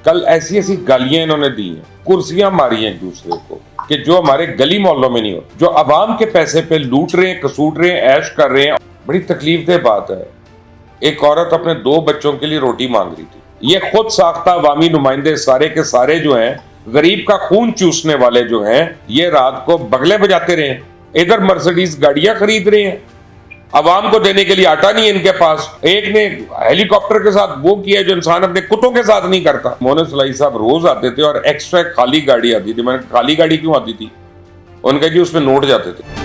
कल ऐसी ऐसी गालियां इन्होंने दी हैं, कुर्सियां मारी हैं एक दूसरे को, कि जो हमारे गली मोहल्लों में नहीं हो, जो आवाम के पैसे पे लूट रहे हैं, कसूट रहे हैं, ऐश कर रहे हैं। बड़ी तकलीफदेह बात है, एक औरत अपने 2 बच्चों के लिए रोटी मांग रही थी। ये खुद साख्ता अवामी नुमाइंदे सारे के सारे जो हैं, गरीब का खून चूसने वाले जो हैं, ये रात को बगले बजाते रहे, इधर मर्सिडीज गाड़ियां खरीद रहे हैं, अवाम को देने के लिए आटा नहीं है इनके पास। एक ने हेलीकॉप्टर के साथ वो किया जो इंसान अपने कुत्तों के साथ नहीं करता। मोहन सलाई साहब रोज आते थे और एक्स्ट्रा खाली गाड़ी आती थी। मैंने खाली गाड़ी क्यों आती थी? उनका जी उसमें नोट जाते थे।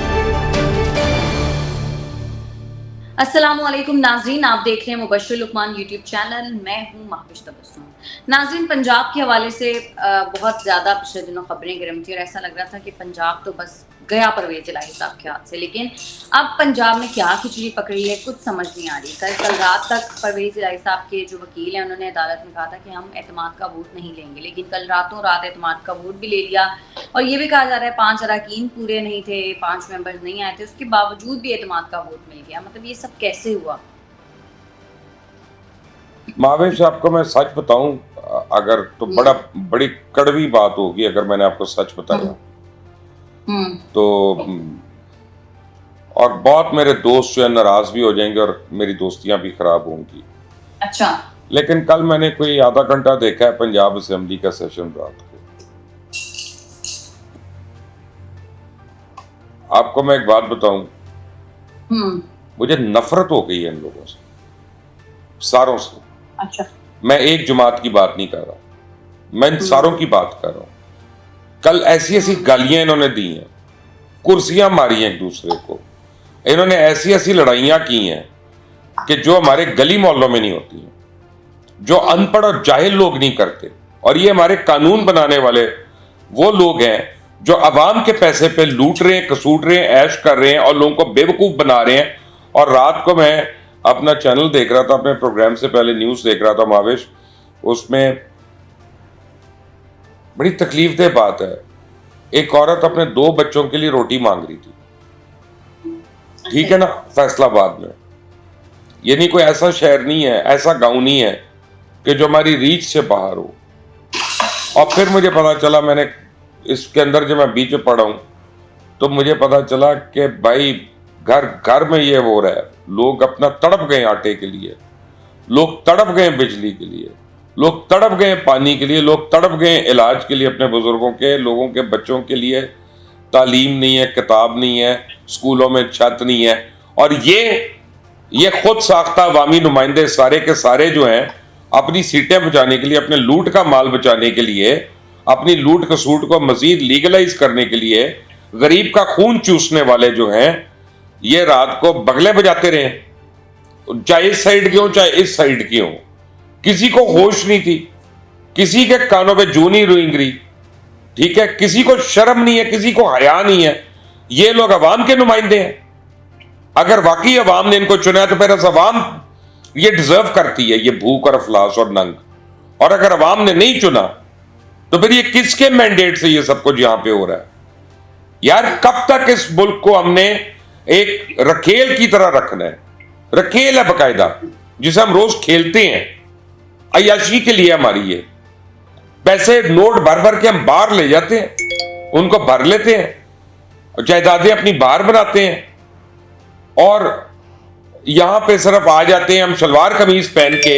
अस्सलामुअलैकुम नाजरीन, आप देख रहे हैं मुबश्शिर लुकमान यूट्यूब चैनल। मैं हूं महविश तबस्सुम। नाजरीन, पंजाब के हवाले से बहुत ज़्यादा पिछले दिनों खबरें गर्म थी और ऐसा लग रहा था कि पंजाब तो बस गया परवेज इलाही साहब के हाथ से। लेकिन अब पंजाब में क्या खिचड़ी पकड़ी है कुछ समझ नहीं आ रही। कल रात तक परवेज इलाही साहब के जो वकील हैं उन्होंने अदालत में कहा था कि हम एतमाद का वोट नहीं लेंगे, लेकिन कल रातों रात एतमाद का वोट भी ले लिया। और ये भी कहा जा रहा है 5 अरकान पूरे नहीं थे, 5 मेंबर्स नहीं आए थे, उसके बावजूद भी एतमाद का वोट मिल गया। मतलब ये सब कैसे हुआ? मावेश, आपको मैं सच बताऊं, अगर तो बड़ी कड़वी बात होगी अगर मैंने आपको सच बताया तो, और बहुत मेरे दोस्त जो है नाराज भी हो जाएंगे और मेरी दोस्तियां भी खराब होंगी। अच्छा। लेकिन कल मैंने कोई आधा घंटा देखा है पंजाब असेंबली का सेशन रात को। आपको मैं एक बात बताऊं, मुझे नफरत हो गई है इन लोगों से, सारों से। अच्छा। मैं एक जमात की बात नहीं कर रहा, मैं इन सारों की बात कर रहा हूं। कल ऐसी ऐसी गालियां इन्होंने दी हैं, कुर्सियां मारी हैं एक दूसरे को, इन्होंने ऐसी ऐसी लड़ाइयां की हैं कि जो हमारे गली मोहल्लों में नहीं होती हैं, जो अनपढ़ और जाहिल लोग नहीं करते। और ये हमारे कानून बनाने वाले वो लोग हैं जो अवाम के पैसे पे लूट रहे हैं, कसूट रहे हैं, ऐश कर रहे हैं और लोगों को बेवकूफ बना रहे हैं। और रात को मैं अपना चैनल देख रहा था, अपने प्रोग्राम से पहले न्यूज देख रहा था मावेश, उसमें बड़ी तकलीफदेह बात है, एक औरत अपने 2 बच्चों के लिए रोटी मांग रही थी, ठीक है ना, फैसलाबाद में। ये नहीं कोई ऐसा शहर नहीं है, ऐसा गांव नहीं है कि जो हमारी रीच से बाहर हो। और फिर मुझे पता चला, मैंने इसके अंदर जब मैं बीच में पढ़ा हूं तो मुझे पता चला कि भाई घर घर में ये हो रहा है। लोग अपना तड़प गए आटे के लिए, लोग तड़प गए बिजली के लिए, लोग तड़प गए पानी के लिए, लोग तड़प गए इलाज के लिए, अपने बुजुर्गों के, लोगों के बच्चों के लिए। तालीम नहीं है, किताब नहीं है, स्कूलों में छत नहीं है। और ये खुद साख्ता अवामी नुमाइंदे सारे के सारे जो हैं, अपनी सीटें बचाने के लिए, अपने लूट का माल बचाने के लिए, अपनी लूट कसूट को मजीद लीगलाइज करने के लिए, गरीब का खून चूसने वाले जो हैं, ये रात को बगले बजाते रहे, चाहे इस साइड के हो चाहे इस साइड के हो। किसी को होश नहीं थी, किसी के कानों पे जू नहीं रेंग रही, ठीक है, किसी को शर्म नहीं है, किसी को हया नहीं है। ये लोग अवाम के नुमाइंदे हैं। अगर वाकई अवाम ने इनको चुना है तो फिर अवाम ये डिजर्व करती है, ये भूख और अफलास और नंग। और अगर अवाम ने नहीं चुना तो फिर ये किसके मैंडेट से ये सब कुछ यहां पे हो रहा है? यार, कब तक इस मुल्क को हमने एक रखेल की तरह रखना है? रखेल है बकायदा, जिसे हम रोज खेलते हैं, अयाशी के लिए हमारी ये पैसे नोट भर भर के हम बाहर ले जाते हैं, उनको भर लेते हैं, जायदादें अपनी बाहर बनाते हैं और यहां पे सिर्फ आ जाते हैं हम शलवार कमीज पहन के,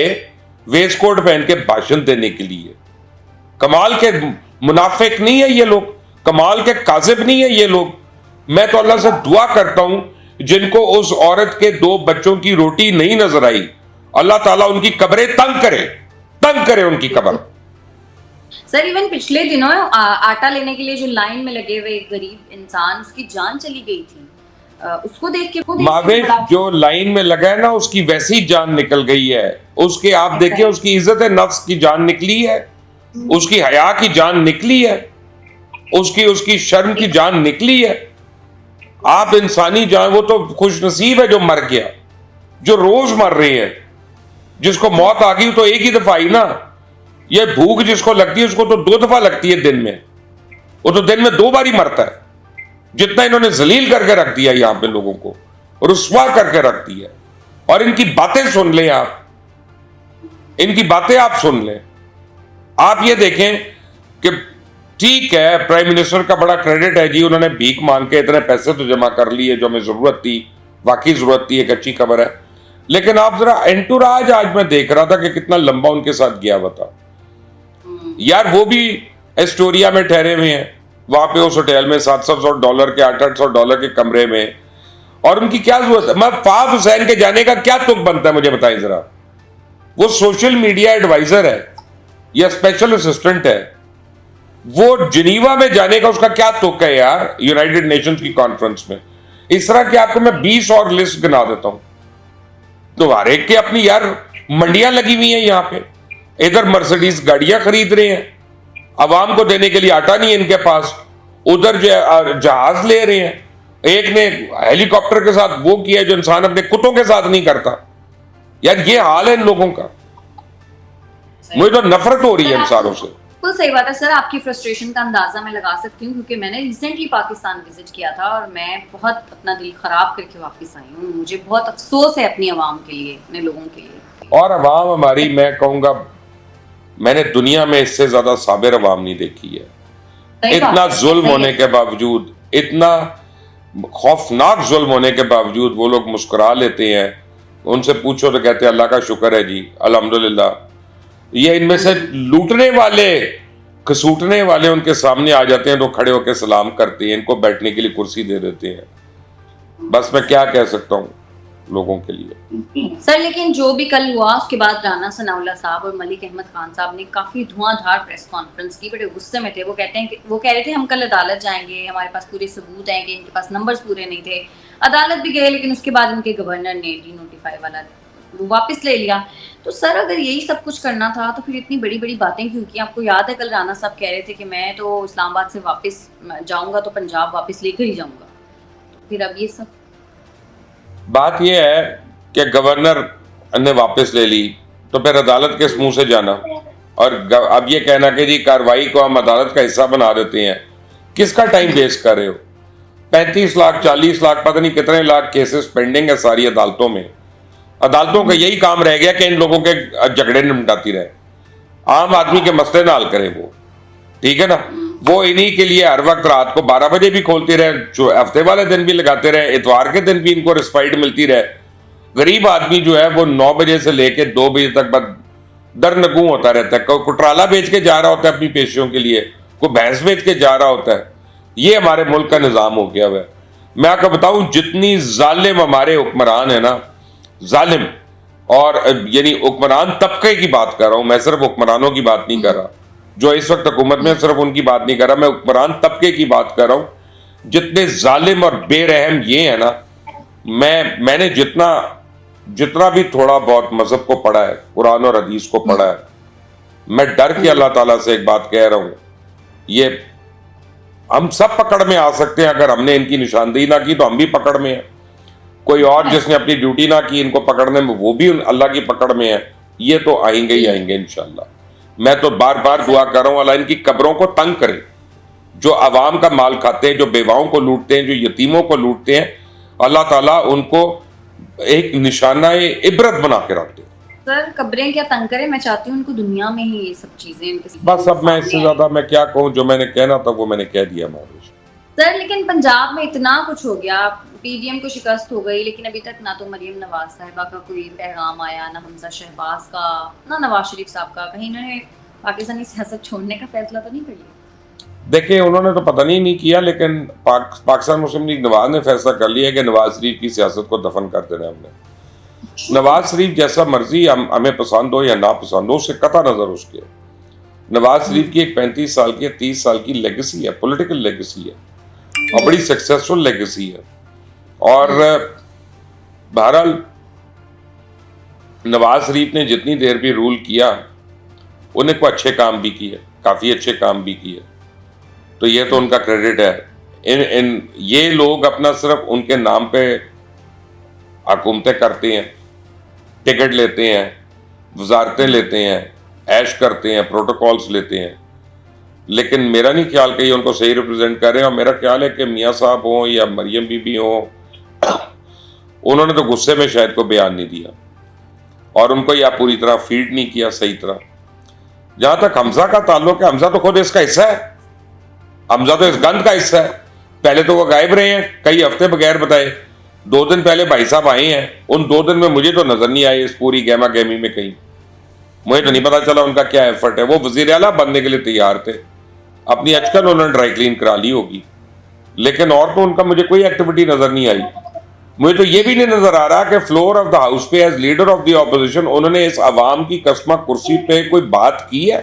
वेस्ट कोट पहन के भाषण देने के लिए। कमाल के मुनाफिक नहीं है ये लोग, कमाल के काजिब नहीं है ये लोग। मैं तो अल्लाह से दुआ करता हूं, जिनको उस औरत के 2 बच्चों की रोटी नहीं नजर आई, अल्लाह ताला उनकी कब्रें तंग करे उनकी कब्र। सर, इवन पिछले दिनों आटा लेने के लिए जो लाइन में लगे हुए गरीब इंसान, उसकी जान चली गई थी। उसको देख के मावेश, जो लाइन में लगा है ना, उसकी वैसी जान निकल गई है। उसके आप देखें, उसकी इज्जत नफ्स की जान निकली है, उसकी हया की जान निकली है, उसकी शर्म की जान निकली है। आप इंसानी जान, वो तो खुशनसीब है जो मर गया, जो रोज मर रहे हैं। जिसको मौत आ गई तो एक ही दफा आई ना। ये भूख जिसको लगती है उसको तो 2 दफा लगती है दिन में, वो तो दिन में 2 बार ही मरता है। जितना इन्होंने जलील करके रख दिया यहां पे लोगों को, रुस्वा करके रख दिया। और इनकी बातें सुन लें आप, इनकी बातें आप सुन लें। आप ये देखें कि ठीक है, प्राइम मिनिस्टर का बड़ा क्रेडिट है जी, उन्होंने भीख मांग के इतने पैसे तो जमा कर लिए जो हमें जरूरत थी, वाकई जरूरत थी, एक अच्छी खबर है। लेकिन आप जरा एंटूराज आज मैं देख रहा था कि कितना लंबा उनके साथ गया हुआ था यार। वो भी एस्टोरिया में ठहरे हुए हैं, वहां पे उस होटल में $700 के $800 के कमरे में, और उनकी क्या जरूरत है? मैं फवाद हुसैन के जाने का क्या तुक बनता है मुझे बताएं जरा। वो सोशल मीडिया एडवाइजर है या स्पेशल असिस्टेंट है, वो जिनीवा में जाने का उसका क्या तुक है यार, यूनाइटेड नेशंस की कॉन्फ्रेंस में। इस तरह के आपको मैं 20 और लिस्ट गिना देता हूं। तो हर एक के अपनी यार मंडियां लगी हुई हैं यहां पे, इधर मर्सिडीज गाड़ियां खरीद रहे हैं, अवाम को देने के लिए आटा नहीं है इनके पास, उधर जो जहाज ले रहे हैं, एक ने हेलीकॉप्टर के साथ वो किया जो इंसान अपने कुत्तों के साथ नहीं करता। यार ये हाल है इन लोगों का, मुझे तो नफरत हो रही है इंसानों से। बिल्कुल सही बात है सर, आपकी फ्रस्ट्रेशन का अंदाजा मैं लगा सकती हूँ, क्योंकि मैंने रिसेंटली पाकिस्तान विजिट किया था और मैं बहुत अपना दिल खराब करके वापस आई हूँ। मुझे बहुत अफसोस है अपनी आवाम के लिए, अपने लोगों के लिए। और अवाम हमारी, मैं कहूंगा मैंने दुनिया में इससे ज्यादा साबिर अवाम नहीं देखी है। इतना जुल्म होने के बावजूद, इतना खौफनाक जुल्म होने के बावजूद वो लोग मुस्कुरा लेते हैं। उनसे पूछो तो कहते हैं अल्लाह का शुक्र है जी, अल्हम्दुलिल्लाह। ये इनमें से लूटने वाले, खसूटने वाले उनके सामने आ जाते हैं तो खड़े होकर सलाम करते हैं, इनको बैठने के लिए कुर्सी दे देते हैं। बस मैं क्या कह सकता हूँ लोगों के लिए। सर लेकिन जो भी कल हुआ उसके बाद राना सनाउल्लाह साहब और मलिक अहमद खान साहब ने काफी धुआंधार प्रेस कॉन्फ्रेंस की, बड़े गुस्से में थे। वो कह रहे थे हम कल अदालत जाएंगे, हमारे पास पूरे सबूत हैं कि इनके पास नंबर्स पूरे नहीं थे। अदालत भी गए, लेकिन उसके बाद उनके गवर्नर ने डी नोटिफाई वाला वो वापस ले लिया। तो सर अगर यही सब कुछ करना था तो फिर इतनी बड़ी बड़ी बातें क्यों की? आपको याद है कल राना साहब कह रहे थे कि मैं तो इस्लामाबाद से वापस जाऊंगा तो पंजाब वापस लेकर ही जाऊंगा। तो फिर अब ये सब बात यह है कि गवर्नर ने वापस ले ली तो फिर अदालत के मुंह से जाना, और अब ये कहना कि जी कार्रवाई को हम अदालत का हिस्सा बना देते हैं। किसका टाइम वेस्ट कर रहे हो? 35 लाख 40 लाख पता नहीं कितने लाख केसेस पेंडिंग है सारी अदालतों में। अदालतों का यही काम रह गया कि इन लोगों के झगड़े निपटाती रहे, आम आदमी के मसले ना हल करें वो, ठीक है ना। वो इन्हीं के लिए हर वक्त रात को 12 बजे भी खोलते रहे, जो हफ्ते वाले दिन भी लगाते रहे, इतवार के दिन भी इनको रिस्पाइट मिलती रहे। गरीब आदमी जो है वो 9 बजे से लेके 2 बजे तक बस दरनगू होता रहता है। कोई कुटराला बेच के जा रहा होता है अपनी पेशियों के लिए, कोई भैंस बेच के जा रहा होता है। ये हमारे मुल्क का निज़ाम हो गया हुआ है। मैं आपको बताऊं, जितनी जालिम हमारे हुक्मरान है ना, जालिम, और यानी हुक्मरान तबके की बात कर रहा हूं मैं, सिर्फ हुक्मरानों की बात नहीं कर रहा जो इस वक्त हुकूमत में, सिर्फ उनकी बात नहीं कर रहा मैं, हुक्मरान तबके की बात कर रहा हूं। जितने जालिम और बेरहम ये है ना, मैंने जितना भी थोड़ा बहुत मजहब को पढ़ा है, कुरान और हदीस को पढ़ा है, मैं डर के अल्लाह ताला से एक बात कह रहा हूं, ये हम सब पकड़ में आ सकते हैं। अगर हमने इनकी निशानदेही ना की तो हम भी पकड़ में हैं। कोई और जिसने अपनी ड्यूटी ना की इनको पकड़ने में, वो भी अल्लाह की पकड़ में है। ये तो आएंगे ही आएंगे इंशाल्लाह। मैं तो बार बार दुआ कर रहा हूं अल्लाह इनकी कब्रों को तंग करे, जो आवाम का माल खाते हैं, जो बेवाओं को लूटते हैं, जो यतीमों को लूटते हैं, अल्लाह ताला उनको एक निशाना इबरत बना के रखते हैं। सर कब्रें क्या तंग करें, मैं चाहती हूँ उनको दुनिया में ही ये सब चीजें बस अब मैं इससे ज्यादा मैं क्या कहूँ, जो मैंने कहना था वो मैंने कह दिया महाराज। सर लेकिन पंजाब में इतना कुछ हो गया, पीडीएम को शिकस्त हो गई, लेकिन अभी तक ना तो मरियम नवाज साहिबा का कोई पैगाम आया, ना हमजा शहबाज का, ना नवाज शरीफ साहब का। कहीं इन्होंने पाकिस्तानी सियासत छोड़ने का फैसला तो नहीं कर लिया? देखिए उन्होंने तो पता नहीं किया, लेकिन पाकिस्तान मुस्लिम लीग नवाज ने फैसला कर लिया कि नवाज शरीफ की सियासत को दफन कर देना हमने। नवाज शरीफ जैसा मर्जी हमें पसंद हो या ना पसंद हो, उससे कता नजर उसके, नवाज शरीफ की एक 35 साल की 30 साल की लेगेसी है, पॉलिटिकल लेगेसी है, और बड़ी सक्सेसफुल लेगेसी है। और बहरहाल नवाज शरीफ ने जितनी देर भी रूल किया, उन्हें को अच्छे काम भी किए, काफ़ी अच्छे काम भी किए, तो ये तो उनका क्रेडिट है। ये लोग अपना सिर्फ उनके नाम पे हुकूमतें करते हैं, टिकट लेते हैं, वजारतें लेते हैं, ऐश करते हैं, प्रोटोकॉल्स लेते हैं, लेकिन मेरा नहीं ख्याल कि ये उनको सही रिप्रेजेंट कर रहे हैं। और मेरा ख्याल है कि मियाँ साहब हों या मरियम बीबी हों, उन्होंने तो गुस्से में शायद को बयान नहीं दिया और उनको या पूरी तरह फीड नहीं किया सही तरह। जहां तक हमजा का ताल्लुक है, हमजा तो खुद इसका हिस्सा है, हमजा तो इस गंद का हिस्सा है। पहले तो वो गायब रहे हैं कई हफ्ते बगैर बताए, 2 दिन पहले भाई साहब आए हैं, उन 2 दिन में मुझे तो नजर नहीं आए इस पूरी गहमा गहमी में कहीं, मुझे तो नहीं पता चला उनका क्या एफर्ट है। वो वजीर आला बनने के लिए तैयार थे, अपनी अचकन उन्होंने ड्राई क्लीन करा ली होगी, लेकिन और तो उनका मुझे कोई एक्टिविटी नजर नहीं आई। मुझे तो ये भी नहीं नजर आ रहा कि फ्लोर ऑफ द हाउस पे as leader of the opposition उन्होंने इस अवाम की कस्मा कुर्सी पे कोई बात की है,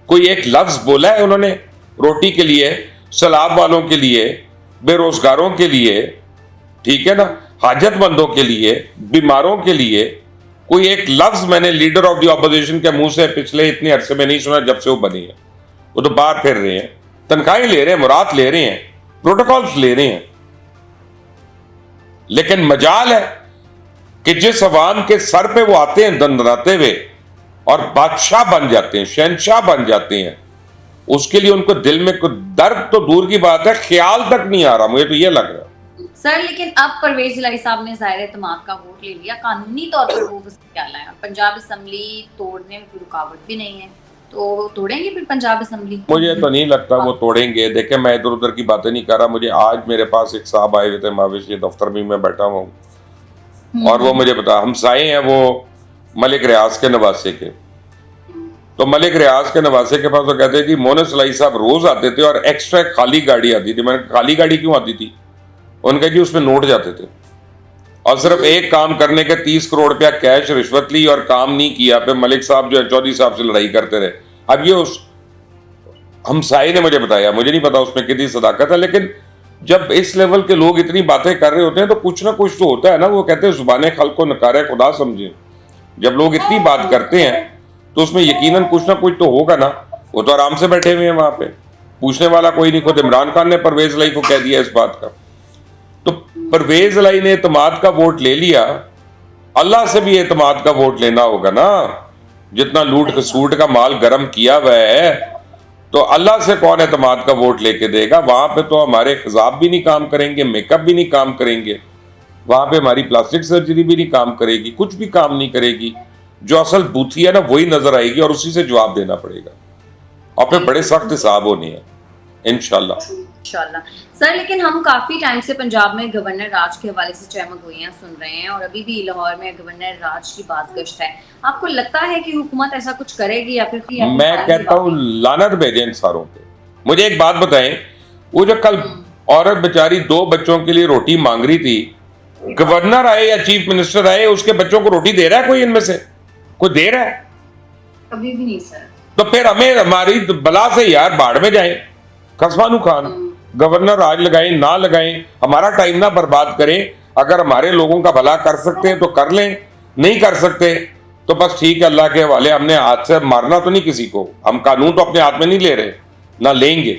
कोई एक लफ्ज बोला है उन्होंने रोटी के लिए, सैलाब वालों के लिए, बेरोजगारों के लिए, ठीक है ना, हाजतमंदों के लिए, बीमारों के लिए, कोई एक लफ्ज मैंने लीडर ऑफ द ऑपोजिशन के मुंह से पिछले इतने अरसे में नहीं सुना जब से वो बनी है। वो तो बाहर फिर रहे हैं, तनख्वाहें ले रहे हैं, मुराद ले रहे हैं, प्रोटोकॉल्स ले रहे हैं, लेकिन मजाल है कि जिस अवाम के सर पे वो आते हैं दंदनाते हुए और बादशाह बन जाते हैं, शहनशाह बन जाते हैं, उसके लिए उनको दिल में कोई दर्द तो दूर की बात है, ख्याल तक नहीं आ रहा। मुझे तो ये लग रहा है सर, लेकिन अब परवेज इलाही साहब ने ज़ाहिर एतमाद का वोट ले लिया, कानूनी तौर पर वो क्या लाया, पंजाब असेंबली तोड़ने में कोई रुकावट भी नहीं है, तो तोड़ेंगे फिर पंजाब असेंबली? मुझे तो नहीं लगता वो तोड़ेंगे। देखे, मैं इधर उधर की बातें नहीं कर रहा, मुझे आज मेरे पास एक साहब आए हुए थे, माविश के दफ्तर में मैं बैठा हुआ हूँ, और वो मुझे बता, हमसाए हैं वो मलिक रियाज के नवासे के, तो मलिक रियाज के नवासे के पास वो कहते हैं जी मोनस इलाही साहब रोज आते थे और एक्स्ट्रा खाली गाड़ी आती थी। मैंने खाली गाड़ी क्यों आती थी? उनके जी उसमें नोट जाते थे, और सिर्फ एक काम करने के 30 करोड़ रुपया कैश रिश्वत ली और काम नहीं किया, फिर मलिक साहब जो है चौधरी साहब से लड़ाई करते रहे। अब ये उस हमसाई ने मुझे बताया, मुझे नहीं पता उसमें कितनी सदाकत है, लेकिन जब इस लेवल के लोग इतनी बातें कर रहे होते हैं तो कुछ ना कुछ तो होता है ना। वो कहते हैं जुबाने खल को नकारे खुदा समझे। जब लोग इतनी बात करते हैं तो उसमें यकीनन कुछ ना कुछ तो होगा ना। वो तो आराम से बैठे हुए हैं वहां पे, पूछने वाला कोई नहीं। खुद इमरान खान ने परवेज इलाही को कह दिया इस बात का। तो परवेज इलाही ने एतमाद का वोट ले लिया, अल्लाह से भी एतमाद का वोट लेना होगा ना। जितना लूट खसूट का माल गर्म किया हुआ है, तो अल्लाह से कौन एतमाद का वोट लेके देगा? वहां पे तो हमारे खिजाब भी नहीं काम करेंगे, मेकअप भी नहीं काम करेंगे, वहां पे हमारी प्लास्टिक सर्जरी भी नहीं काम करेगी, कुछ भी काम नहीं करेगी। जो असल बूथी है ना वही नजर आएगी और उसी से जवाब देना पड़ेगा, और फिर बड़े सख्त हिसाब होने हैं इंशाल्लाह। सर, लेकिन हम काफी टाइम से पंजाब में गवर्नर राज के हवाले से चहमगोइयां सुन रहे हैं, और अभी भी लाहौर में गवर्नर राज की बाज़गश्त है। आपको लगता है कि हुकूमत ऐसा कुछ करेगी या फिर? मैं कहता हूँ लानत भेजें इन सारों पे। मुझे एक बात बताएं, वो जो कल औरत बेचारी 2 बच्चों के लिए रोटी मांग रही थी, गवर्नर आए या चीफ मिनिस्टर आए, उसके बच्चों को रोटी दे रहा है कोई? इनमें से कोई दे रहा है? कभी भी नहीं सर। तो फिर हमें हमारी बला से यार बाढ़ में जाए, खसमानू खान। गवर्नर राज लगाएं ना लगाएं, हमारा टाइम ना बर्बाद करें। अगर हमारे लोगों का भला कर सकते हैं तो कर लें, नहीं कर सकते तो बस ठीक है, अल्लाह के हवाले। हमने हाथ से मारना तो नहीं किसी को, हम कानून तो अपने हाथ में नहीं ले रहे, ना लेंगे,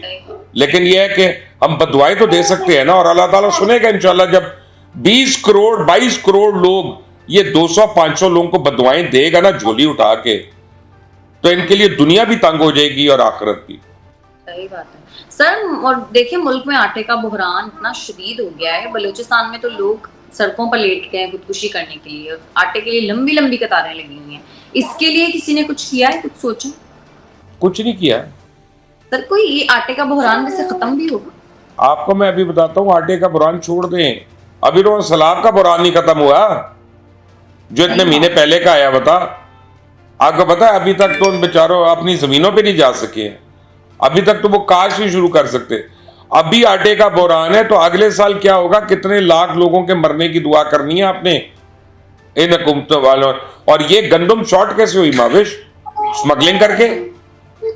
लेकिन यह है कि हम बदुआएं तो दे सकते हैं ना, और अल्लाह ताला सुनेगा इंशाल्लाह। जब 20 करोड़ 22 करोड़ लोग ये 200-500 लोगों को बदुआएं देगा ना झोली उठा के, तो इनके लिए दुनिया भी तंग हो जाएगी और आखिरत भी। सही बात है सर। और देखिए, मुल्क में आटे का बुहरान इतना शदीद हो गया है, बलूचिस्तान में तो लोग सड़कों पर लेट गए हैं खुदकुशी करने के लिए, आटे के लिए लंबी लंबी कतारें लगी हुई हैं। इसके लिए किसी ने कुछ किया है, कुछ सोचा? कुछ नहीं किया सर, कोई ये आटे का बुहरान वैसे खत्म भी होगा? आपको मैं अभी बताता हूँ, आटे का बुहरान छोड़ दें, अभी तो सलाब का बुहरान नहीं खत्म हुआ जो इतने महीने पहले का आया। बता, आपको पता है अभी तक तो उन बेचारों अपनी जमीनों पे नहीं जा सके, अभी तक तो वो काश ही शुरू कर सकते। अभी आटे का बुहरान है तो अगले साल क्या होगा? कितने लाख लोगों के मरने की दुआ करनी है आपने इन हुकूमतों वालों। और ये गंदम शॉर्ट कैसे हुई माविश? स्मगलिंग करके।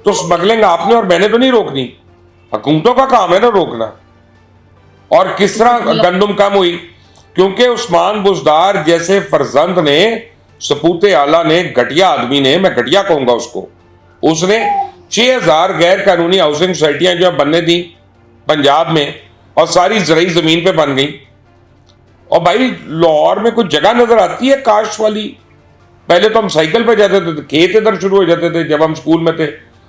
तो स्मगलिंग आपने और मैंने तो नहीं रोकनी, हुकूमतों का काम है ना रोकना। और किस तरह गंदम कम हुई? क्योंकि उस्मान बुजदार जैसे फरजंद ने, सपूते आला ने, घटिया आदमी ने, मैं घटिया कहूंगा उसको, उसने 6000 गैर कानूनी हाउसिंग सोसाइटियां जो बनने दी पंजाब में, और सारी जरिए जमीन पे बन गई। और भाई लाहौर में कुछ जगह नजर आती है काश वाली? पहले तो हम साइकिल पे जाते थे, खेत इधर शुरू हो जाते थे जब हम स्कूल में थे,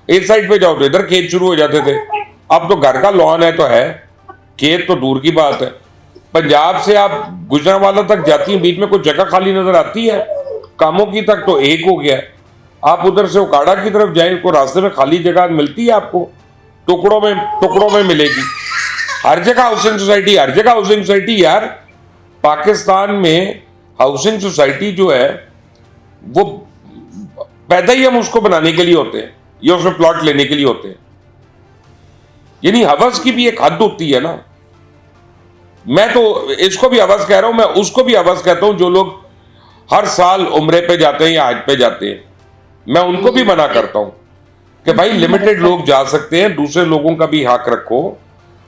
इस साइड पे जाओ तो इधर खेत शुरू हो जाते थे। अब तो घर का लॉन है तो है, खेत तो दूर की बात है। पंजाब से आप गुजरांवाला तक जाती हैं, बीच में कुछ जगह खाली नजर आती है? कामों की तक तो एक हो गया। आप उधर से उकाड़ा की तरफ जाए को रास्ते में खाली जगह मिलती है आपको, टुकड़ों में मिलेगी। हर जगह हाउसिंग सोसाइटी, हर जगह हाउसिंग सोसाइटी। यार पाकिस्तान में हाउसिंग सोसाइटी जो है वो पैदा ही हम उसको बनाने के लिए होते हैं या उसमें प्लॉट लेने के लिए होते हैं। यानी हवस की भी एक हद होती है ना। मैं तो इसको भी हवस कह रहा हूं, मैं उसको भी हवस कहता हूं जो लोग हर साल उम्रे पे जाते हैं या हज पे जाते हैं। मैं उनको भी मना करता हूं कि भाई लिमिटेड लोग जा सकते हैं, दूसरे लोगों का भी हक रखो।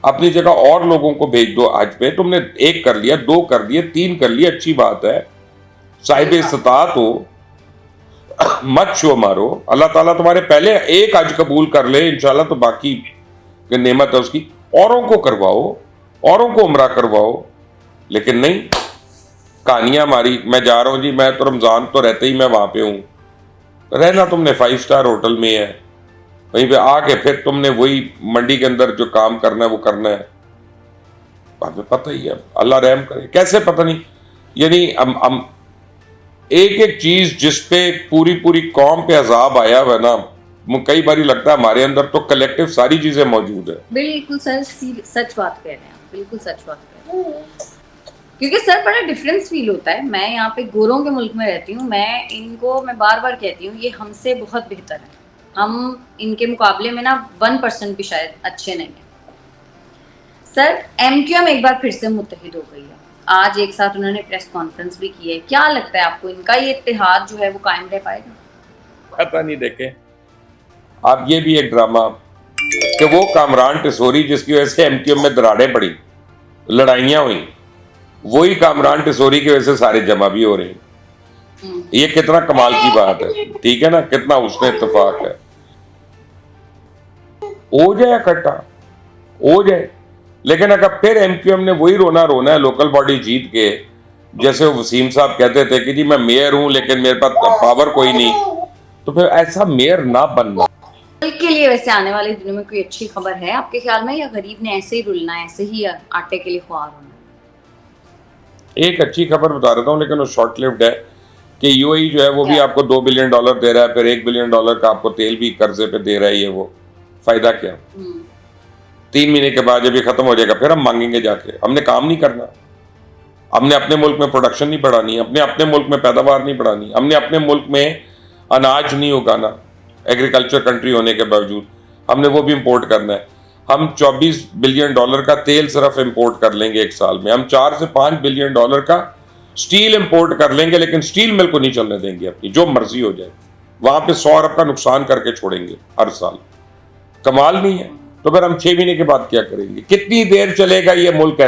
अपनी जगह और लोगों को भेज दो हज पे। तुमने 1 कर लिया, 2 कर लिए, 3 कर लिए, अच्छी बात है, साहिब इस्तात हो, मत शो मारो। अल्लाह ताला तुम्हारे पहले एक हज कबूल कर ले इंशाल्लाह, तो बाकी नेमत है उसकी औरों को करवाओ, औरों को उम्रा करवाओ। लेकिन नहीं, कहानियां मारी, मैं जा रहा हूं जी, मैं तो रमजान तो रहते ही मैं वहां पे हूं। रहना तुमने 5 स्टार होटल में है, वहीं पे आके फिर तुमने वही मंडी के अंदर जो काम करना है वो करना है। हमें पता ही है, अल्लाह रहम करे। कैसे पता नहीं, यानी हम एक एक चीज जिसपे पूरी पूरी कौम पे अजाब आया हुआ है ना, कई बारी लगता है हमारे अंदर तो कलेक्टिव सारी चीजें मौजूद है। बिल्कुल सर, सच बात कह रहे हैं आप, बिल्कुल सच बात कह रहे हैं। क्योंकि सर बड़ा डिफरेंस फील होता है। मैं यहाँ पे गोरों के मुल्क में रहती हूँ, मैं बार बार कहती हूँ ये हमसे बहुत बेहतर है। हम इनके मुकाबले में ना 1% भी शायद अच्छे नहीं है। सर MQM एक बार फिर से मुत्तहिद हो गई है। आज एक साथ उन्होंने प्रेस कॉन्फ्रेंस भी की है। क्या लगता है आपको, इनका ये इत्तेहाद जो है वो कायम रह पाएगा? पता नहीं। देखे आप, ये भी एक ड्रामा कि वो कामरान टिसोरी जिसकी वजह से MQM में दरारें पड़ी, लड़ाइयां हुई, वही कामरान टिसोरी की वजह से सारे जमा भी हो रहे हैं। ये कितना कमाल की बात है, ठीक है ना, कितना उसमें इत्तेफाक है। हो जाए इकट्ठा, हो जाए। लेकिन अगर फिर MQM ने वही रोना है लोकल बॉडी जीत के, जैसे वसीम साहब कहते थे कि जी मैं मेयर हूं लेकिन मेरे पास पावर कोई नहीं, तो फिर ऐसा मेयर ना बनना। मुल्क के लिए वैसे आने वाले दिनों में कोई अच्छी खबर है आपके ख्याल में, या गरीब ने ऐसे ही रुलना है, ऐसे ही आटे के लिए ख्वार होना? एक अच्छी खबर बता रहा हूँ, लेकिन वो शॉर्ट लिव्ड है कि UAE जो है वो भी आपको $2 बिलियन दे रहा है, फिर $1 बिलियन का आपको तेल भी कर्जे पे दे रहा है। ये वो फायदा क्या? 3 महीने के बाद जब ये खत्म हो जाएगा फिर हम मांगेंगे जाके। हमने काम नहीं करना, हमने अपने मुल्क में प्रोडक्शन नहीं बढ़ानी, अपने मुल्क में पैदावार नहीं बढ़ानी, हमने अपने मुल्क में अनाज नहीं उगाना। एग्रीकल्चर कंट्री होने के बावजूद हमने वो भी इंपोर्ट करना है। हम $24 बिलियन का तेल सिर्फ इंपोर्ट कर लेंगे एक साल में। हम $4 से $5 बिलियन का स्टील इंपोर्ट कर लेंगे, लेकिन स्टील मिल को नहीं चलने देंगे अपनी, जो मर्जी हो जाए। वहां पे 100 अरब का नुकसान करके छोड़ेंगे हर साल। कमाल नहीं है? तो फिर हम 6 महीने के बाद क्या करेंगे? कितनी देर चलेगा ये मुल्क?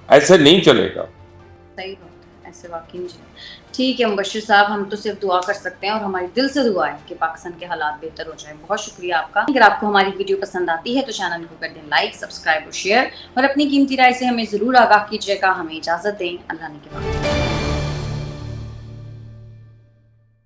ऐसे नहीं चलेगा। सही बात है, ऐसे वाकई नहीं चलेगा। ठीक है मुबश्शिर साहब, हम तो सिर्फ दुआ कर सकते हैं और हमारी दिल से दुआ है कि पाकिस्तान के हालात बेहतर हो जाए। बहुत शुक्रिया आपका। अगर आपको हमारी वीडियो पसंद आती है तो चैनल को कर दें लाइक, सब्सक्राइब और शेयर, और अपनी कीमती राय से हमें ज़रूर आगाह कीजिएगा। हमें इजाज़त दें। अल्लाह ने के बाद।